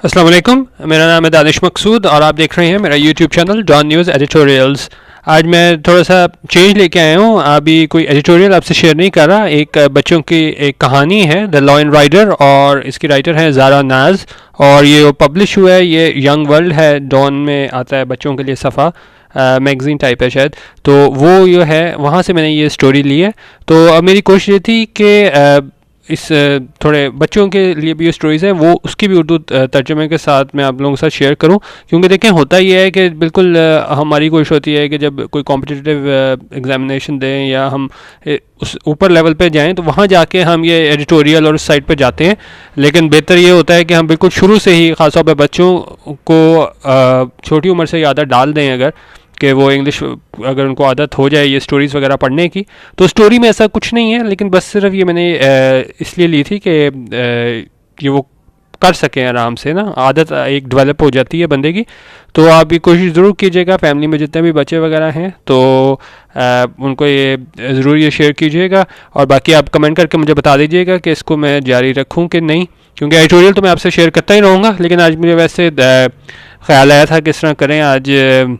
अस्सलाम वालेकुम, मेरा नाम है दानिश मकसूद और आप देख रहे हैं मेरा YouTube channel Dawn News editorials. आज मैं थोड़ा सा चेंज लेके आया हूँ। अभी कोई एडिटोरियल आपसे शेयर नहीं कर रहा। एक बच्चों की एक कहानी है, द लॉयन राइडर, और इसकी राइटर है ज़ारा नाज, और ये पब्लिश हुआ है, ये यंग वर्ल्ड है, डॉन में आता है बच्चों के लिए सफ़ा, मैगज़ीन टाइप है शायद। तो वो जो है वहाँ से मैंने ये स्टोरी ली है। तो अब मेरी कोशिश ये थी कि इस थोड़े बच्चों के लिए भी जो स्टोरीज़ हैं वो उसकी भी उर्दू तर्जुमे के साथ मैं आप लोगों के साथ शेयर करूं, क्योंकि देखें होता ये है कि बिल्कुल हमारी कोशिश होती है कि जब कोई कॉम्पिटिटिव एग्जामिनेशन दें या हम उस ऊपर लेवल पे जाएं तो वहाँ जाके हम ये एडिटोरियल और उस साइट पे जाते हैं। लेकिन बेहतर ये होता है कि हम बिल्कुल शुरू से ही ख़ासतौर पर बच्चों को छोटी उम्र से ही आदत डाल दें, अगर कि वो इंग्लिश अगर उनको आदत हो जाए ये स्टोरीज़ वगैरह पढ़ने की। तो स्टोरी में ऐसा कुछ नहीं है, लेकिन बस सिर्फ ये मैंने इसलिए ली थी कि ये वो कर सकें आराम से ना, आदत एक डेवलप हो जाती है बंदे की। तो आप ये कोशिश ज़रूर कीजिएगा, फैमिली में जितने भी बच्चे वगैरह हैं तो उनको ये ज़रूर ये शेयर कीजिएगा। और बाकी आप कमेंट करके मुझे बता दीजिएगा कि इसको मैं जारी रखूँ कि नहीं, क्योंकि एडिटोरियल तो मैं आपसे शेयर करता ही रहूँगा, लेकिन आज मुझे वैसे ख्याल आया था किस तरह करें। आज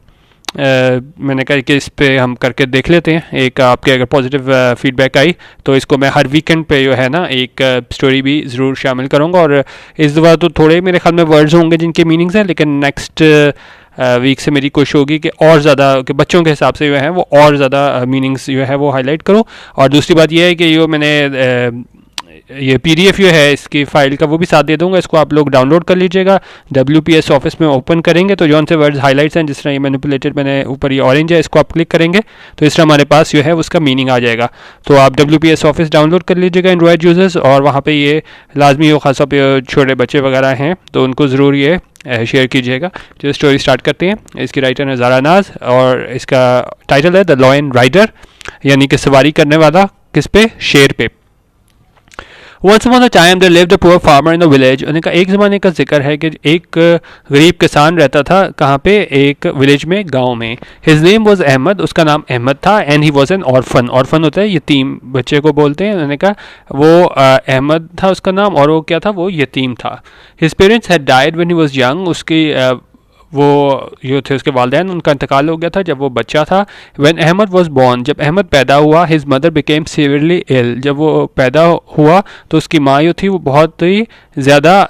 मैंने कहा कि इस पे हम करके देख लेते हैं। एक आपके अगर पॉजिटिव फीडबैक आई तो इसको मैं हर वीकेंड पे जो है ना एक स्टोरी भी ज़रूर शामिल करूँगा। और इस दफ़ा तो थोड़े मेरे ख्याल में वर्ड्स होंगे जिनके मीनिंग्स हैं, लेकिन नेक्स्ट वीक से मेरी कोशिश होगी कि और ज़्यादा कि बच्चों के हिसाब से जो है वो और ज़्यादा मीनिंग्स जो है वो हाईलाइट करूँ। और दूसरी बात यह है कि जो मैंने ये PDF जो है इसकी फ़ाइल का वो भी साथ दे दूंगा, इसको आप लोग डाउनलोड कर लीजिएगा। WPS ऑफिस में ओपन करेंगे तो जौन से वर्ड्स हाइलाइट्स हैं, जिस तरह ये मैनिपुलेटेड मैंने ऊपर ये ऑरेंज है, इसको आप क्लिक करेंगे तो इस तरह हमारे पास जो है उसका मीनिंग आ जाएगा। तो आप WPS ऑफिस डाउनलोड कर लीजिएगा एंड्रॉयड यूज़र्स, और वहाँ पर ये लाजमी हो, खासा पे छोटे बच्चे वगैरह हैं तो उनको ज़रूर ये शेयर कीजिएगा। जो स्टोरी स्टार्ट करते हैं, इसकी राइटर है ज़ारा नाज और इसका टाइटल है द लॉयन राइडर, यानी कि सवारी करने वाला किस पे, शेर पे। Once upon a time there lived a poor farmer in a village। उनका एक ज़माने का जिक्र है कि एक गरीब किसान रहता था कहाँ पे, एक विलेज में, गांव में। His name was अहमद, उसका नाम अहमद था। And he was an orphan। orphan होता है यतीम, बच्चे को बोलते हैं। उन्होंने कहा वो अहमद था उसका नाम, और वो क्या था, वो यतीम था। His parents had died when he was young। उसकी वो जो थे उसके वालिदैन, उनका इंतकाल हो गया था जब वो बच्चा था। When अहमद वॉज बॉर्न, जब अहमद पैदा हुआ, हिज मदर बिकेम सीवियरली इल। जब वो पैदा हुआ तो उसकी माँ जो थी वो बहुत ही ज़्यादा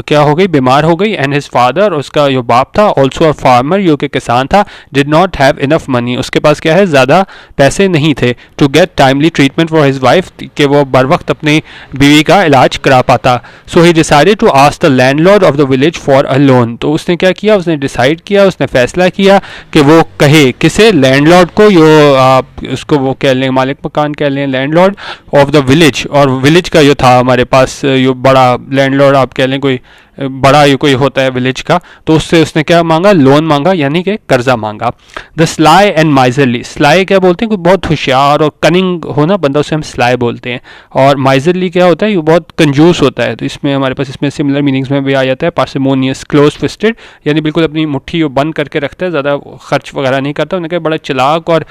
क्या हो गई, बीमार हो गई। एंड हिज फादर, उसका जो बाप था, ऑल्सो अ फार्मर, जो कि किसान था, did not have enough money, उसके पास क्या है, ज़्यादा पैसे नहीं थे, to get timely treatment for his wife, कि वो बर वक्त अपनी बीवी का इलाज करा पाता। So he decided to ask the landlord of the village for a loan. तो उसने क्या किया, उसने डिसाइड किया, उसने फैसला किया कि वो कहे किसे, लैंडलॉर्ड को, जो आप उसको वो कह लें, मालिक मकान कह लें, लैंडलॉर्ड ऑफ द विलेज। और विलेज का जो था हमारे पास जो बड़ा लैंडलॉर्ड आप कह लें, कोई बड़ा ये कोई होता है विलेज का, तो उससे उसने क्या मांगा, लोन मांगा, यानी कि कर्जा मांगा। The sly and miserly, sly क्या बोलते हैं, कोई बहुत होशियार और कनिंग हो ना बंदा, उसे हम स्लाई बोलते हैं। और माइजरली क्या होता है, ये बहुत कंजूस होता है। तो इसमें हमारे पास इसमें सिमिलर मीनिंग्स में भी आ जाता है। पार्सिमोनियस, क्लोज फिस्टेड, यानी बिल्कुल अपनी मुट्ठी बंद करके रखता है, ज़्यादा खर्च वगैरह नहीं करता। उन्होंने कहा बड़ा चालाक और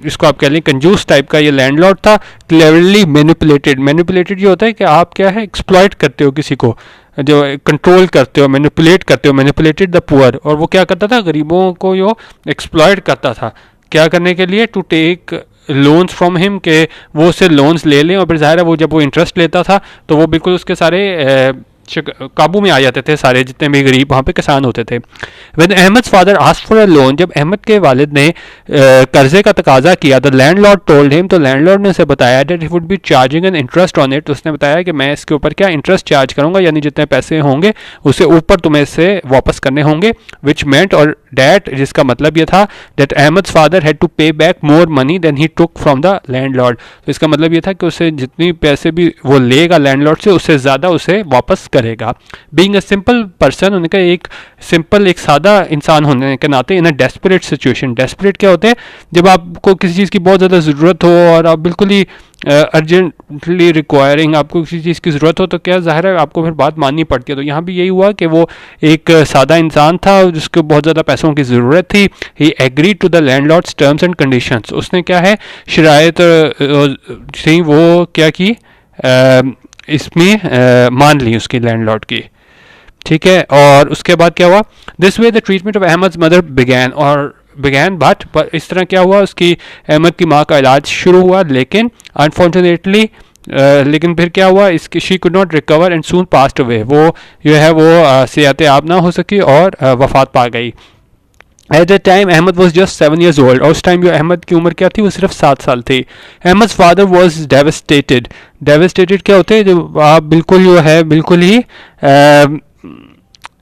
इसको आप कह लें कंजूस टाइप का ये लैंडलॉर्ड था। क्लेवरली मैनिपुलेटेड, मैनिपुलेटेड ये होता है कि आप क्या है, एक्सप्लॉइट करते हो किसी को, जो कंट्रोल करते हो, मैनिपुलेट करते हो, मैनिपुलेटेड द पुअर। और वो क्या करता था, गरीबों को जो एक्सप्लॉइट करता था, क्या करने के लिए, to take loans from him, के वो उससे लोन्स ले लें, और फिर ज़ाहिर है वो जब वो इंटरेस्ट लेता था तो वो बिल्कुल उसके सारे काबू में आ जाते थे, सारे जितने भी गरीब वहाँ पे किसान होते थे। When Ahmed father asked for a loan, जब अहमद के वालिद ने कर्जे का तकाजा किया, द लैंडलॉर्ड टोल्ड हिम, तो लैंडलॉर्ड ने उसे बताया, that he would be charging an interest on it, उसने बताया कि मैं इसके ऊपर क्या इंटरेस्ट चार्ज करूंगा, यानी जितने पैसे होंगे उससे ऊपर तुम्हें इससे वापस करने होंगे। विच मेंट, और डैट, जिसका मतलब ये था, that Ahmed father had to pay back more money than he took from the landlord. तो इसका मतलब ये था कि उसे जितनी पैसे भी वो लेगा लैंडलॉर्ड से, उससे ज़्यादा उसे वापस करेगा। बीइंग अ सिंपल पर्सन, उनका एक सिंपल, एक सादा इंसान होने के नाते, इन अ डेस्परेट सिचुएशन, डेस्परेट क्या होते हैं, जब आपको किसी चीज़ की बहुत ज़्यादा ज़रूरत हो और आप बिल्कुल ही अर्जेंटली रिक्वायरिंग, आपको किसी चीज़ की ज़रूरत हो, तो क्या ज़ाहिर है आपको फिर बात माननी पड़ती है। तो यहाँ भी यही हुआ कि वो एक सादा इंसान था जिसको बहुत ज़्यादा पैसों की ज़रूरत थी। He agree to the landlord's terms and conditions, उसने क्या है, शरायत थी वो क्या की, इसमें मान ली उसकी लैंडलॉर्ड की। ठीक है। और उसके बाद क्या हुआ, this way the treatment of Ahmed mother began but इस तरह क्या हुआ, उसकी अहमद की माँ का इलाज शुरू हुआ, लेकिन अनफॉर्चुनेटली लेकिन फिर क्या हुआ, इसकी she could not recover and soon passed away, वो जो है वो सेहत याब ना हो सकी और वफात पा गई। At the time Ahmed was just 7 years old, और उस टाइम जो अहमद की उम्र क्या थी, वो सिर्फ 7 साल थी। Ahmed father was devastated. Devastated क्या होते हैं, जो आप बिल्कुल जो है बिल्कुल ही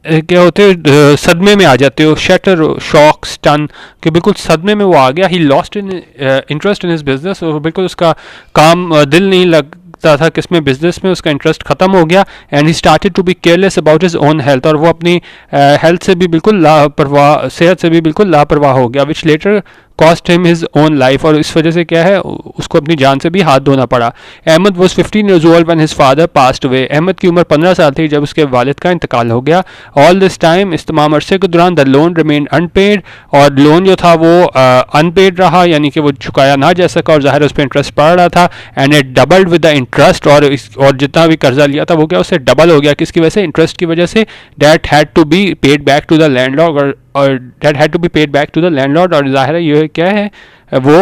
क्या होते हैं, सदमे में आ जाते हो, शटर शॉक स्टन, कि बिल्कुल सदमे में वो आ गया। He lost in interest in his business, और बिल्कुल उसका काम दिल नहीं लगता था किसमें, बिजनेस में उसका इंटरेस्ट खत्म हो गया। And he started to be careless about his own health, और वो अपनी हेल्थ से भी बिल्कुल लापरवाह, सेहत से भी बिल्कुल लापरवाह हो गया, which later cost him his own life, और इस वजह से क्या है, उसको अपनी जान से भी हाथ धोना पड़ा। अहमद वॉज 15 years old when his father passed away। Ahmed की उम्र 15 साल थी जब उसके वालिद का इंतकाल हो गया। ऑल दिस टाइम, इस तमाम अरसे के दौरान, द लोन रिमेन्ड अनपेड, और लोन जो था वो अनपेड रहा, यानी कि वो चुकाया ना जा सका, और ज़ाहिर उस पर इंटरेस्ट पड़ रहा था। And it doubled with the interest, और जितना भी कर्जा लिया था वो क्या, उससे डबल हो गया। किसकी वजह से, इंटरेस्ट की वजह से। That had to be paid back to the landlord, और debt had to be paid back to the landlord, और ज़ाहिर है ये क्या है, वो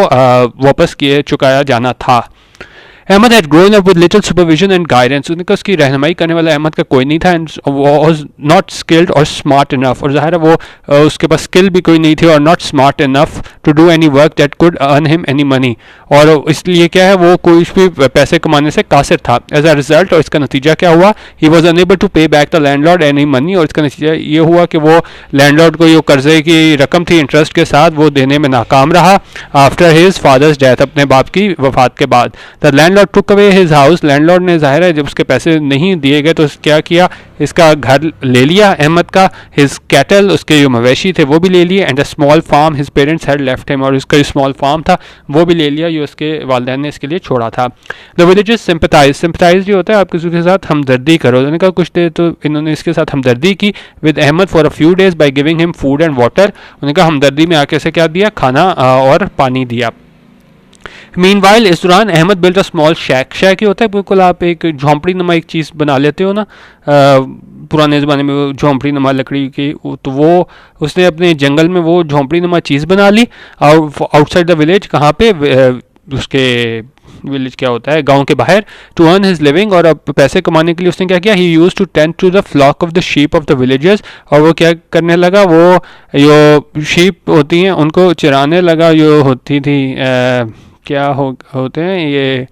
वापस किए चुकाया जाना था। Ahmed had grown up with little supervision and guidance, उनका उसकी रहनुमाई करने वाला अहमद का कोई नहीं था, एंड वाज नॉट स्किल्ड और स्मार्ट इनफ, और ज़ाहिर है वो उसके पास स्किल भी कोई नहीं थी, और not smart enough to do any work that could earn him any money, और इसलिए क्या है, वो कोई भी पैसे कमाने से कासिर था। एज अ रिजल्ट, और इसका नतीजा क्या हुआ, he was unable to pay back the landlord any money, और इसका नतीजा ये हुआ कि वो लैंडलॉर्ड को जो कर्जे की रकम थी इंटरेस्ट के साथ, वो देने में नाकाम रहा। आफ्टर हिज फादर्स डेथ, अपने बाप की वफात के बाद, the landlord took away his house, landlord ने ज़ाहिर है जब उसके पैसे नहीं दिए गए तो क्या किया, इसका घर ले लिया अहमद का, हिज कैटल, उसके जो मवेशी थे वो भी ले लिए, and a small farm his parents had left him, और उसका जो स्मॉल फार्म था वो भी ले लिया जो उसके वालिदैन ने इसके लिए छोड़ा था। द विलेजेस सिंपथाइज जो होता है, आप किसी के साथ हमदर्दी करो, उन्होंने कहा कुछ देर तो इन्होंने इसके साथ हमदर्दी की with Ahmed for a few days by giving him food and water, उन्होंने कहा हमदर्दी में आके से क्या दिया, खाना और पानी दिया। मीनवाइल, इस दौरान अहमद बिल्ट अ स्मॉल शैक ही होता है बिल्कुल, आप एक झोंपड़ी नुमा एक चीज़ बना लेते हो ना, पुराने ज़माने में वो झोंपड़ी नुमा लकड़ी की, तो वो उसने अपने जंगल में वो झोंपड़ी नुमा चीज़ बना ली, और आउटसाइड द विलेज, कहाँ पे, उसके विलेज क्या होता है, गांव के बाहर, टू अर्न हिज लिविंग, और अब पैसे कमाने के लिए उसने क्या किया, he use to tend to the flock of the sheep of the villages, और वो क्या करने लगा, वो जो शीप होती हैं उनको चराने लगा, जो होती थी क्या होते हैं ये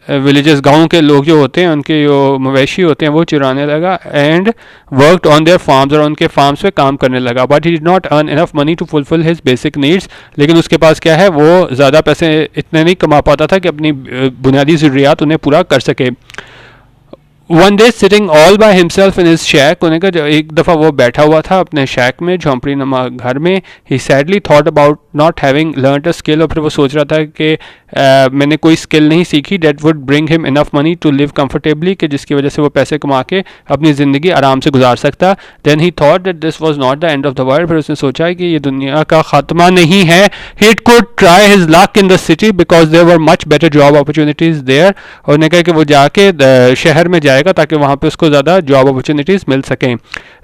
विलेजेस, गाँव के लोग जो होते हैं उनके जो मवेशी होते हैं वो चुराने लगा। And worked on their farms, और उनके फार्म्स पे काम करने लगा। But he did not earn enough money to fulfil his basic needs, लेकिन उसके पास क्या है, वो ज़्यादा पैसे इतने नहीं कमा पाता था कि अपनी बुनियादी ज़रूरियात उन्हें पूरा कर सके। One day sitting all by himself in his shack, उन्हें कहा एक दफ़ा वो बैठा हुआ था अपने शैक में, झोंपड़ी नुमा घर में। He sadly thought about not having learned a skill, और फिर वो सोच रहा था कि मैंने कोई स्किल नहीं सीखी that would bring him enough money to live comfortably, कि जिसकी वजह से वो पैसे कमा के अपनी ज़िंदगी आराम से गुजार सकता। Then he thought that this was not the end of the world, फिर उसने सोचा है कि ये दुनिया का ख़ात्मा नहीं है। He could try his luck in the city because there were much better job opportunities there, और उन्होंने कहा कि वो जाके शहर में जाएगा ताकि वहाँ पे उसको ज़्यादा जॉब अपॉर्चुनिटीज़ मिल सकें।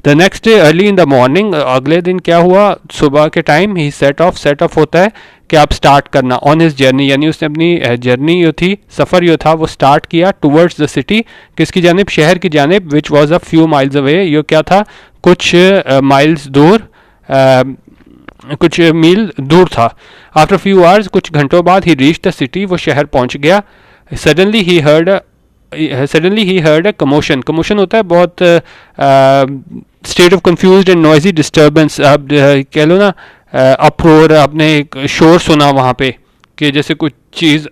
The next day early in the morning, अगले दिन क्या हुआ, सुबह के टाइम, ही सेट ऑफ होता है कि आप स्टार्ट करना ऑन हिज जर्नी, यानी उसने अपनी जर्नी जो थी, सफ़र जो था वो स्टार्ट किया टूवर्ड्स द सिटी, किसकी जानिब, शहर की जानिब, which was a few miles away, ये क्या था, कुछ माइल्स दूर, कुछ मील दूर था। आफ्टर फ्यू आवर्स, कुछ घंटों बाद, ही रीच द सिटी, वो शहर पहुंच गया। Suddenly he heard a commotion होता है बहुत state of confused and noisy disturbance, आप कह लो ना अप्रोर, आपने एक शोर सुना वहाँ पे कि जैसे कुछ चीज़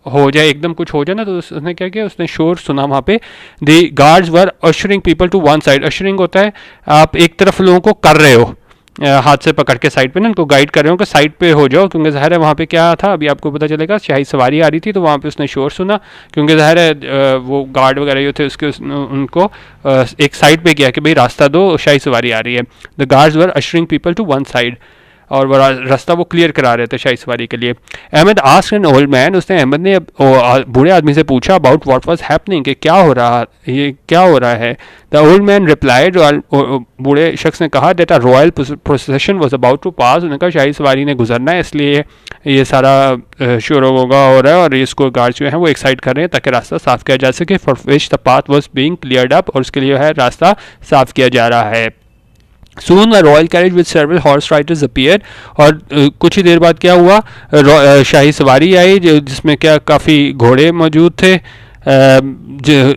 हो जाए, एकदम कुछ हो जाए ना, तो उसने क्या किया, उसने शोर सुना वहाँ पे। The guards were ushering people to one side, ushering होता है आप एक तरफ लोगों को कर रहे हो, हाथ से पकड़ के साइड पे ना उनको गाइड कर रहे हो कि साइड पे हो जाओ, क्योंकि ज़ाहिर है वहाँ पे क्या था, अभी आपको पता चलेगा, शाही सवारी आ रही थी, तो वहाँ पे उसने शोर सुना, क्योंकि ज़ाहिर है वो गार्ड वगैरह जो थे उनको एक साइड पे किया कि भाई रास्ता दो, शाही सवारी आ रही है। The guards were ushering people to one side. और वो रास्ता वो क्लियर करा रहे थे शाही सवारी के लिए। Ahmed asked an old man, उसने अहमद ने बूढ़े आदमी से पूछा अबाउट व्हाट वाज हैपनिंग, कि क्या हो रहा है। द ओल्ड मैन रिप्लाइड, बूढ़े शख्स ने कहा that a royal procession was about to pass, उन्होंने कहा शाही सवारी ने गुजरना है इसलिए ये सारा शोर होगा हो रहा है और इसको गार्ड जो है वो एक्साइट कर रहे हैं ताकि रास्ता साफ किया जा सके। For which the path was being cleared up, और उसके लिए है रास्ता साफ किया जा रहा है। Soon a royal carriage with several horse riders appeared, और कुछ ही देर बाद क्या हुआ, शाही सवारी आई जिसमें क्या काफ़ी घोड़े मौजूद थे,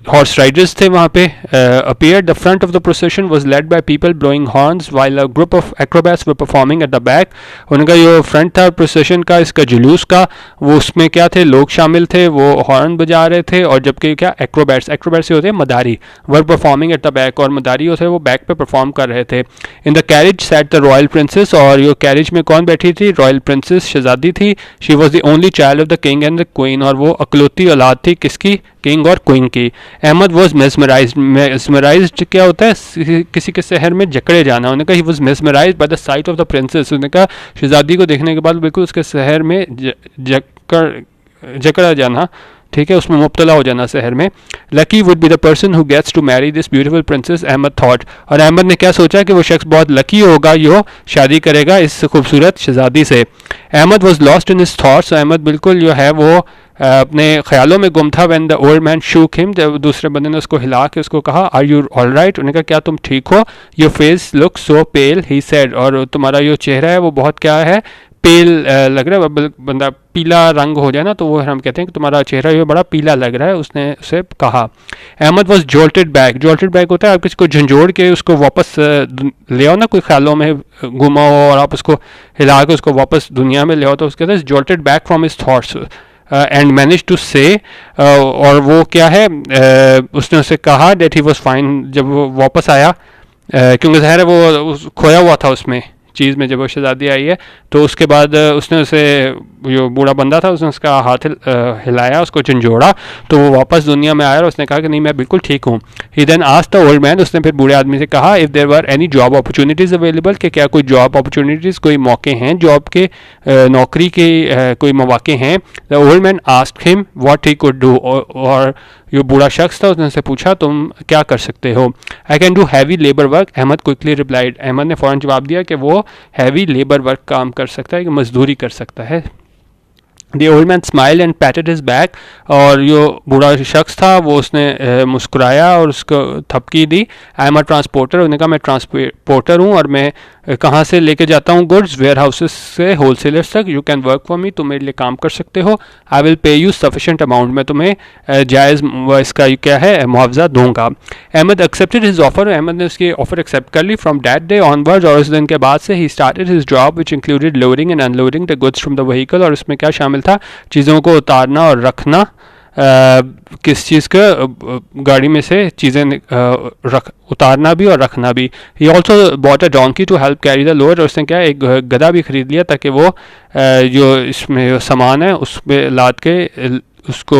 हॉर्स राइडर्स थे वहाँ पे। appeared the front of the procession was led by people blowing horns while a group of acrobats were performing at the back। उनका जो फ्रंट था प्रोसेशन का, इसका जुलूस का, वो उसमें क्या थे, लोग शामिल थे, वो हॉर्न बजा रहे थे, और जबकि क्या एक्रोबैट्स होते हैं मदारी, वर परफॉर्मिंग एट द बैक, और मदारी होते हैं वो बैक पे परफॉर्म कर रहे थे। In the carriage sat the royal princess, और ये कैरिज में कौन बैठी थी, रॉयल प्रिंसेस शहजादी थी। She was the only child of the king and the queen, और वो अकलौती औलाद थी किसकी, किंग और क्वीन की। अहमद वॉज मेस्मराइज्ड क्या होता है, किसी के शहर में जकड़े जाना। उन्होंने कहा he was mesmerised by the site of the princess, उन्होंने कहा शहजादी को देखने के बाद बिल्कुल उसके शहर में जकड़ा जाना, ठीक है, उसमें मुब्तला हो जाना शहर में। Lucky would be the person who gets to marry this beautiful princess, Ahmed thought, और अहमद ने क्या सोचा कि वो शख्स बहुत लकी होगा जो शादी करेगा इस खूबसूरत शहजादी से। Ahmed was lost in his thoughts, Ahmed बिल्कुल जो है वो अपने ख्यालों में गुम था। When the old man shook him, जब दूसरे बंदे ने उसको हिला के उसको कहा आर यू ऑल राइट, उन्होंने कहा क्या तुम ठीक हो। Your face look so pale he said, और तुम्हारा जो चेहरा है वो बहुत क्या है, पेल लग रहा है। बंदा पीला रंग हो जाए ना तो वो हम कहते हैं कि तुम्हारा चेहरा ये बड़ा पीला लग रहा है, उसने उसे कहा। अहमद वॉज जोल्टेड बैक होता है आप किसी को झंझोड़ के उसको वापस ले आओ ना, कोई ख्यालों में घुमा हो और आप उसको हिला के उसको वापस दुनिया में ले आओ, तो उसके कहते हैं jolted back from his thoughts and manage to say, और वो क्या है, उसने उसे कहा डेट ही वॉज फाइन, जब वो वापस आया, क्योंकि ज़ाहिर है वो खोया हुआ था उसमें चीज़ में, जब वो शहजादी आई है तो उसके बाद उसने उसे, जो बूढ़ा बंदा था उसने उसका हाथ हिलाया, उसको झंझोड़ा, तो वो वापस दुनिया में आया और उसने कहा कि नहीं मैं बिल्कुल ठीक हूँ। He then asked the old man, उसने फिर बूढ़े आदमी से कहा if there were any job opportunities available, कि क्या कोई जॉब अपॉर्चुनिटीज़, कोई मौके हैं जॉब के, नौकरी के कोई मौके हैं। The old man asked him what he could do, और जो बूढ़ा शख्स था उसने उससे पूछा तुम क्या कर सकते हो। I can do heavy labour work, Ahmed quickly replied, Ahmed ने फ़ौरन जवाब दिया कि वो हैवी लेबर वर्क काम कर सकता है, कि मजदूरी कर सकता है। The old man smiled and patted his back, और जो बूढ़ा शख्स था वो उसने मुस्कुराया और उसको थपकी दी। आई एम अ ट्रांसपोर्टर, उन्होंने कहा मैं ट्रांसपोर्टर हूँ और मैं कहाँ से लेके जाता हूँ गुड्स, वेयर हाउसेस से होलसेलर्स तक। You can work for me, तुम मेरे लिए काम कर सकते हो। I will pay you sufficient amount, मैं तुम्हें जायज़ इसका क्या है मुआवजा दूंगा। Ahmed accepted his offer, Ahmed ने उसकी ऑफर एक्सेप्ट कर ली। फ्रॉम दैट डे ऑनवर्ड, और उस दिन के बाद से he started his job which included loading and unloading the goods from the vehicle, और इसमें क्या शामिल था, चीज़ों को उतारना और रखना, किस चीज़ का, गाड़ी में से चीज़ें उतारना भी और रखना भी। He also bought a donkey to help carry the load, और उसने क्या एक गधा भी ख़रीद लिया ताकि वो जो इसमें सामान है उसमें लाद के उसको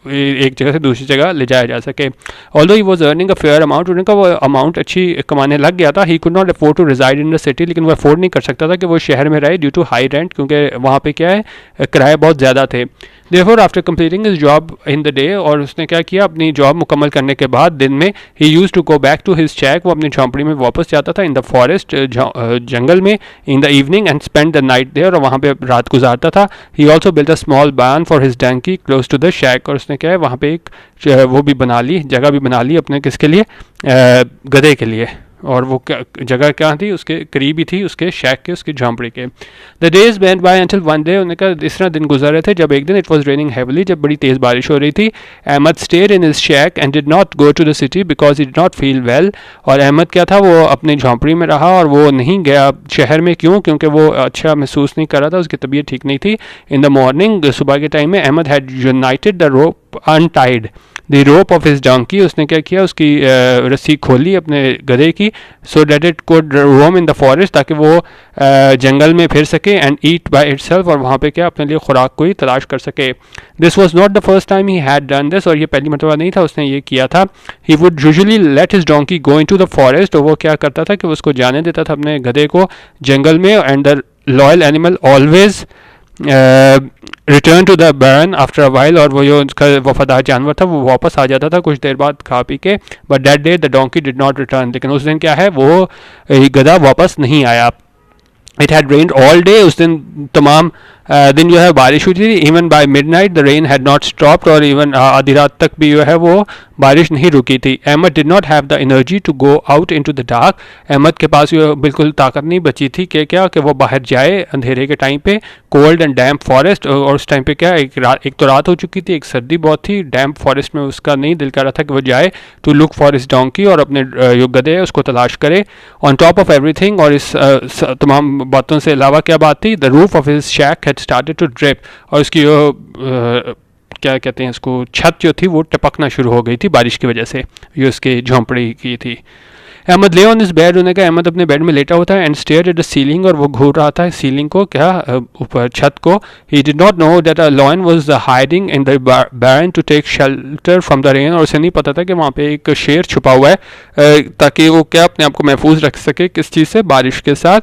एक जगह से दूसरी जगह ले जाया जा सके। Although he was earning a fair amount, उनका वो अमाउंट अच्छी कमाने लग गया था। He could not afford to reside in the city, लेकिन वो अफोर्ड नहीं कर सकता था कि वो शहर में रहे ड्यू टू हाई रेंट, क्योंकि वहाँ पे क्या है किराए बहुत ज़्यादा थे। Therefore after completing his job in the day, और उसने क्या किया अपनी जॉब मुकम्मल करने के बाद दिन में, he used to go back to his shack, वो अपनी झोंपड़ी में वापस जाता था, इन द फॉरेस्ट जंगल में, in the evening and spend the night there, और वहाँ पे रात गुजारता था। He also built a small barn for his donkey close to the shack, और उसने क्या है वहाँ पे एक वो भी बना ली, जगह भी बना ली अपने किसके लिए, गधे के लिए, और वो जगह क्या थी उसके करीब ही थी, उसके शैक के, उसकी झोंपड़ी के। The days went by until one day, उन्होंने कहा इस तरह दिन गुजर रहे थे जब एक दिन इट वाज रेनिंग हेवली, जब बड़ी तेज़ बारिश हो रही थी। Ahmed stayed in his shack and did not go to the city because he did not feel well, और अहमद क्या था वो अपनी झोंपड़ी में रहा और वो नहीं गया शहर में। क्यों? क्योंकि वो अच्छा महसूस नहीं कर रहा था, उसकी तबीयत ठीक नहीं थी। इन द मॉर्निंग, सुबह के टाइम में, Ahmed had united the rope untied the rope of his donkey, उसने क्या किया उसकी रस्सी खोली अपने गधे की, so that it could roam in the forest, ताकि वो जंगल में फिर सके, एंड ईट बाय इटसेल्फ, और वहाँ पे क्या अपने लिए खुराक कोई तलाश कर सके। This was not the first time he had done this, और ये पहली मरतबा नहीं था उसने ये किया था। He would usually let his donkey go into the forest, और वो क्या करता था कि उसको जाने देता था अपने गधे को जंगल में, and the loyal animal always return to the barn after a while, और वो जो उसका वफादार जानवर था वो वापस आ जाता था कुछ देर बाद खा पी के. But that day the donkey did not return, लेकिन उस दिन क्या है वो गधा वापस नहीं आया. It had rained all day, उस दिन तमाम दिन जो है बारिश हुई थी. Even bye midnight the rain had not stopped, और इवन आधी रात तक भी जो है वो बारिश नहीं रुकी थी. Ahmed did not have the energy to go out into the dark, Ahmed के पास जो बिल्कुल ताकत नहीं बची थी कि क्या कि वो बाहर जाए अंधेरे के टाइम पे. कोल्ड एंड डैम्प फॉरेस्ट, और उस टाइम पे क्या एक तो रात हो चुकी थी, एक सर्दी बहुत थी. डैम्प फॉरेस्ट में उसका नहीं दिल कर रहा था कि वो जाए to look for his donkey, और अपने जो गधे है उसको तलाश करे. ऑन टॉप ऑफ एवरीथिंग, और इस तमाम बातों से अलावा क्या बात थी, the roof of his shack had started to drip, और उसकी जो क्या कहते हैं इसको, छत जो थी वो टपकना शुरू हो गई थी बारिश की वजह से, जो उसकी झोंपड़ी की थी. अहमद ले ऑन इस बेड, उन्होंने कहा अहमद अपने बेड में लेटा हुआ था. And stared at the ceiling, और वो घूर रहा था सीलिंग को, क्या ऊपर छत को. He did not know that a lion was hiding in the barn to take shelter from the rain, और उसे नहीं पता था कि वहाँ पे एक शेर छुपा हुआ है ताकि वो क्या अपने आप को महफूज रख सके किस चीज़ से, बारिश के साथ.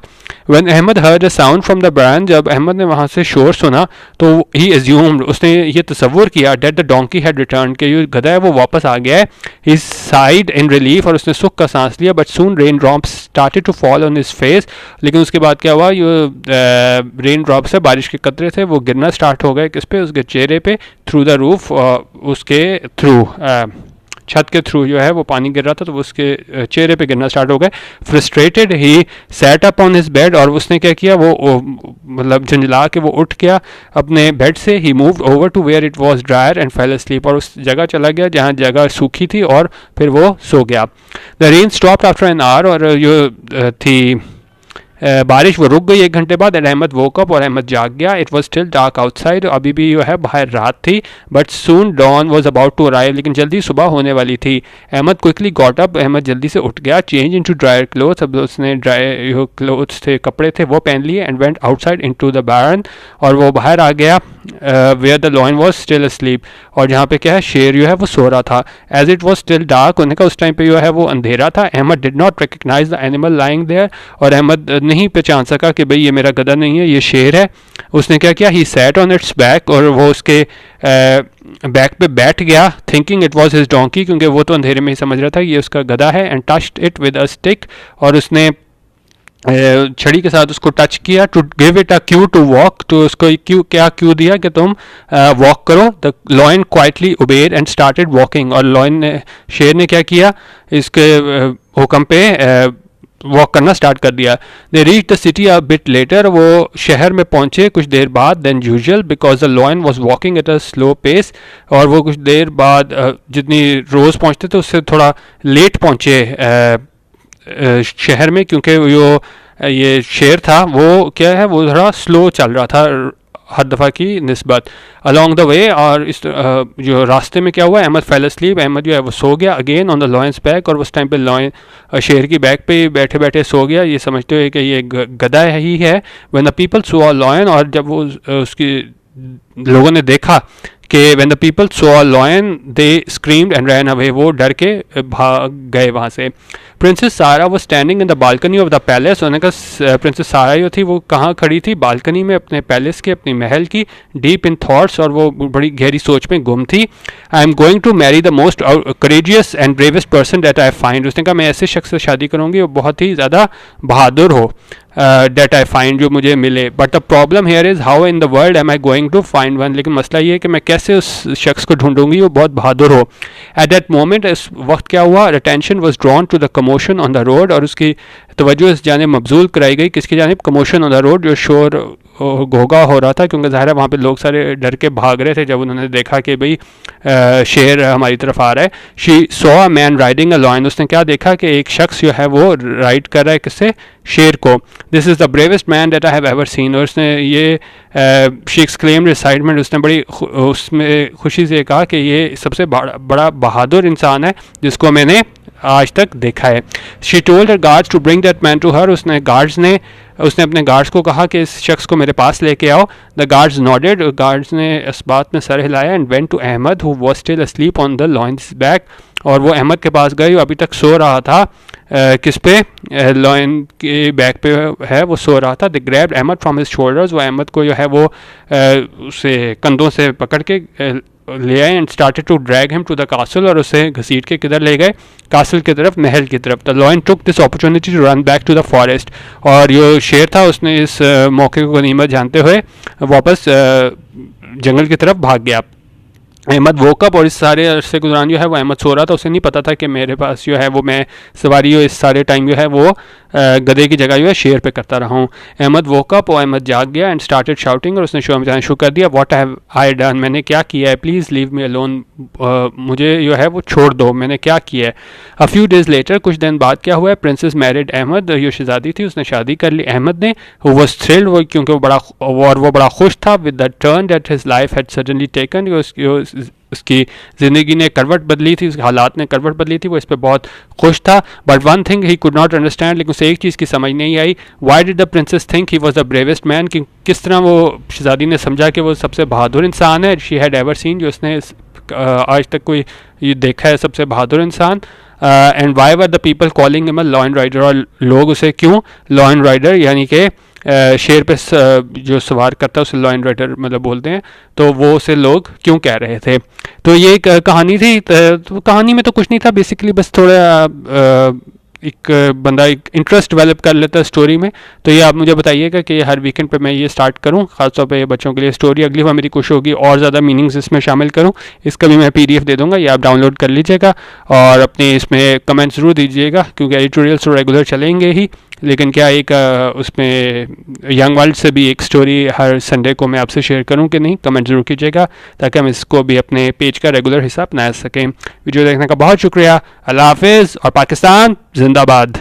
When Ahmed heard a sound from the barn, जब अहमद ने वहाँ से शोर सुना तो ही एज्यूम्ड, उसने ये तसव्वुर किया that the donkey had return, के जो गधा है वो वापस आ गया है. ही साइड इन रिलीफ, और उसने सुख का सांस लिया. But soon raindrops started to fall on his face, लेकिन उसके बाद क्या हुआ, जो रेन ड्रॉप्स है, बारिश के कतरे थे, वो गिरना स्टार्ट हो गए किस पे, उसके चेहरे पे. थ्रू द रूफ, उसके थ्रू छत के थ्रू जो है वो पानी गिर रहा था, तो वो उसके चेहरे पे गिरना स्टार्ट हो गए. Frustrated he sat up on his bed, और उसने क्या किया, वो मतलब झंझला के वो उठ गया अपने बेड से. He moved over to where it was drier and fell asleep, और उस जगह चला गया जहाँ जगह सूखी थी, और फिर वो सो गया. The rain stopped after an hour, और जो थी बारिश वो रुक गई 1 घंटे बाद. एंड अहमद वोक अप, और अहमद जाग गया. It was still dark outside, अभी भी जो है बाहर रात थी. But soon dawn was about to arrive, लेकिन जल्दी सुबह होने वाली थी. Ahmed quickly got up, Ahmed जल्दी से उठ गया. Change into dryer clothes, अब उसने ड्राई जो क्लोथ्स थे, कपड़े थे, वो पहन लिए. And went outside into the barn, और वो बाहर आ गया where the lion was still asleep, और जहाँ पे क्या है शेर जो है वो सो रहा था. As it was still dark, उन्होंने कहा उस टाइम पे जो है वो अंधेरा था. Ahmed did not recognise the animal lying there, और अहमद नहीं पहचान सका कि भाई ये मेरा गधा नहीं है, ये शेर है. उसने क्या किया, he sat on it's back, और वो उसके बैक पे बैठ गया. Thinking it was his donkey, क्योंकि वो तो अंधेरे में ही समझ रहा था ये उसका गधा है. And touched it with a stick, और उसने छड़ी के साथ उसको टच किया. To give it a cue to walk, तो उसको क्यू दिया कि तुम वॉक करो. The lion quietly obeyed and started walking, और लॉयन ने, शेर ने क्या किया, इसके हुक्म पे वॉक करना स्टार्ट कर दिया. They reach the city a bit later, वो शहर में पहुंचे कुछ देर बाद than usual, because the lion was walking at a slow pace, और वो कुछ देर बाद जितनी रोज़ पहुंचते थे उससे थोड़ा लेट पहुंचे शहर में, क्योंकि जो ये शेर था वो क्या है, वो थोड़ा स्लो चल रहा था हर दफ़ा की निस्बत अलॉन्ग द वे. और इस जो रास्ते में क्या हुआ, अहमद फेल अस्लीप, अहमद जो है वो सो गया again on the lion's back, और उस टाइम पे लॉयन शेर की बैक पे बैठे बैठे सो गया, ये समझते हुए कि ये गधा ही है. When the people saw lion, और जब वो उसकी लोगों ने देखा कि when the people saw lion they screamed and ran away, वो डर के भाग गए वहाँ से. प्रिंसेस सारा वो standing in the balcony of the palace, उन्होंने कहा प्रिंसेस सारा जो थी वो कहाँ खड़ी थी, बालकनी में अपने पैलेस के, अपनी महल की. डीप इन थॉट्स, और वो बड़ी गहरी सोच में गुम थी. I am going to marry the most courageous and bravest person that I find, उसने कहा मैं ऐसे शख्स से शादी करूँगी वो बहुत ही ज़्यादा बहादुर हो, डेट आई फाइंड, जो मुझे मिले. But the problem here is how in the world am I going to find one, लेकिन मसला ये है कि मैं कैसे उस शख्स को ढूंढूंगी वो बहुत बहादुर हो. एट दैट मोमेंट, इस वक्त क्या हुआ, attention was drawn to the commotion on the road, और उसकी तवज्जो इस जानिब मबजूल कराई गई. किसकी जानिब, कमोशन ऑन द रोड, जो शोर घोगा हो रहा था, क्योंकि ज़ाहिर है वहाँ पे लोग सारे डर के भाग रहे थे जब उन्होंने देखा कि भाई शेर हमारी तरफ आ रहा है. She saw a man riding a lion, उसने क्या देखा कि एक शख्स जो है वो राइड कर रहा है किससे, शेर को. This is the bravest man that I have ever seen, और उसने ये शी एक्सक्लेम्ड एक्साइटमेंट, उसने बड़ी उसमें खुशी से कहा कि ये सबसे बड़ा बहादुर इंसान है जिसको मैंने आज तक देखा है. She told her guards to bring that man to her, उसने अपने गार्ड्स को कहा कि इस शख्स को मेरे पास लेके आओ. द गार्ड्स नॉडेड, गार्ड्स ने इस बात में सर हिलाया. And went to Ahmed who was still asleep on the lion's back, और वो अहमद के पास गए, अभी तक सो रहा था किस पे, लॉयन के बैक पे है, वो सो रहा था। They grabbed Ahmed from his shoulders, वो अहमद को जो है वो उसे कंधों से पकड़ के ले आए and started to drag him to the castle, और उसे घसीट के किधर ले गए, कासल की तरफ, महल की तरफ। The lion took this opportunity to run back to the forest, और जो शेर था उसने इस मौके को गनीमत जानते हुए वापस जंगल की तरफ भाग गया। अहमद वोकअप, और इस सारे अरसे के दौरान जो है वो अहमद सो रहा था, उसे नहीं पता था कि मेरे पास जो है वो मैं सवारी हो इस सारे टाइम जो है वो गधे की जगह जो है शेर पे करता रहा हूँ। अहमद वोकअप, और अहमद जाग गया एंड स्टार्टेड शाउटिंग, और उसने शोर मचाना शुरू कर दिया। व्हाट हैव आई डन, मैंने क्या किया है, प्लीज़ लीव मी अलोन, मुझे जो है वो छोड़ दो, मैंने क्या किया है। अ फ्यू डेज लेटर, कुछ दिन बाद क्या हुआ है, प्रिंसेस मैरिड अहमद, जो शहजादी थी उसने शादी कर ली अहमद ने। हु वाज थ्रिल्ड, वो क्योंकि वो बड़ा खुश था with the turn that his life had suddenly taken, उसकी ज़िंदगी ने करवट बदली थी, उसके हालात ने करवट बदली थी, वो इस पर बहुत खुश था। But one thing he could not understand, लेकिन उसे एक चीज़ की समझ नहीं आई, why did the princess think he was the bravest man, कि किस तरह वो शहजादी ने समझा कि वो सबसे बहादुर इंसान है, शी हैड एवर सीन, जो उसने आज तक कोई ये देखा है सबसे बहादुर इंसान। And why were the people calling him a law and rider, और लोग उसे क्यों लॉ एंड राइडर यानी कि शेर पे जो सवार करता है उसे लॉ एंड राइडर मतलब बोलते हैं, तो वो उसे लोग क्यों कह रहे थे। तो ये एक कहानी थी, तो कहानी में तो कुछ नहीं था, बेसिकली बस थोड़ा एक बंदा एक इंटरेस्ट डेवलप कर लेता है स्टोरी में। तो ये आप मुझे बताइएगा कि हर वीकेंड पे मैं ये स्टार्ट करूं, खासतौर पे बच्चों के लिए स्टोरी। अगली बार मेरी कोशिश होगी और ज़्यादा मीनिंग्स इसमें शामिल करूं। इसका भी मैं PDF दे दूंगा, ये आप डाउनलोड कर लीजिएगा, और अपने इसमें कमेंट ज़रूर दीजिएगा, क्योंकि एडिटोरियल्स तो रेगुलर चलेंगे ही, लेकिन क्या एक उसमें यंग वर्ल्ड से भी एक स्टोरी हर संडे को मैं आपसे शेयर करूं कि नहीं, कमेंट ज़रूर कीजिएगा, ताकि हम इसको भी अपने पेज का रेगुलर हिस्सा बना सकें। वीडियो देखने का बहुत शुक्रिया, अल्लाह हाफिज़, और पाकिस्तान जिंदाबाद।